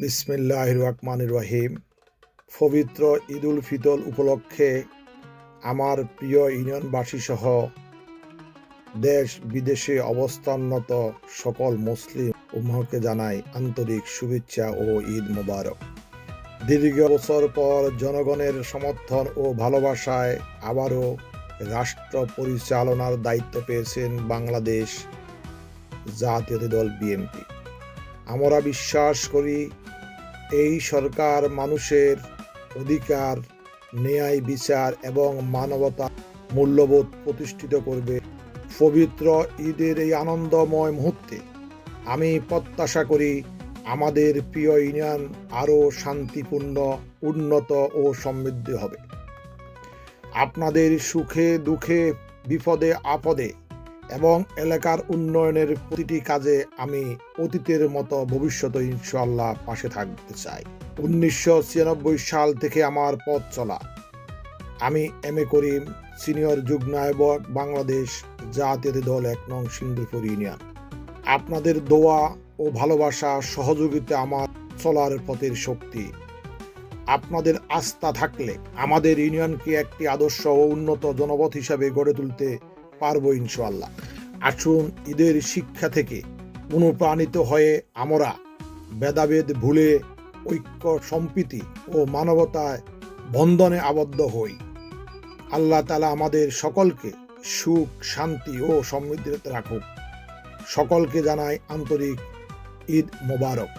বিসমিল্লাহির রহমানির রহিম। পবিত্র ঈদ উল ফিতর উপলক্ষে আমার প্রিয় ইউনিয়নবাসী সহ দেশ বিদেশে অবস্থানরত সকল মুসলিম উম্মাহকে জানাই আন্তরিক শুভেচ্ছা ও ঈদ মোবারক। দীর্ঘ বছর পর জনগণের সমর্থন ও ভালোবাসায় আবারও রাষ্ট্র পরিচালনার দায়িত্ব পেয়েছেন বাংলাদেশ জাতীয় দল বিএনপি। আমরা বিশ্বাস করি এই সরকার মানুষের অধিকার, ন্যায় বিচার এবং মানবতা মূল্যবোধ প্রতিষ্ঠিত করবে। পবিত্র ঈদের এই আনন্দময় মুহূর্তে আমি প্রত্যাশা করি আমাদের প্রিয় ইউনিয়ন আরও শান্তিপূর্ণ, উন্নত ও সমৃদ্ধ হবে। আপনাদের সুখে দুঃখে, বিপদে আপদে এবং এলাকার উন্নয়নের প্রতিটি কাজে আমি অতীতের মতো ভবিষ্যতে ইনশাআল্লাহ পাশে থাকতে চাই। 1996 সাল থেকে আমার পথ চলা। আমি এম.এ. করিম, সিনিয়র যুগ্ম আহ্বায়ক, বাংলাদেশ জাতীয় দল 1 নং সিন্দুরপুর ইউনিয়ন। আপনাদের দোয়া ও ভালোবাসা, সহযোগিতা আমার চলার পথের শক্তি। আপনাদের আস্থা থাকলে আমাদের ইউনিয়নকে একটি আদর্শ ও উন্নত জনপদ হিসাবে গড়ে তুলতে পারবো ইনশাআল্লাহ। আসুন ঈদের শিক্ষা থেকে অনুপ্রাণিত হয়ে আমরা ভেদাভেদ ভুলে ঐক্য, সম্প্রীতি ও মানবতায় বন্ধনে আবদ্ধ হই। আল্লাহ তাআলা আমাদের সকলকে সুখ, শান্তি ও সমৃদ্ধিতে রাখুক। সকলকে জানাই আন্তরিক ঈদ মোবারক।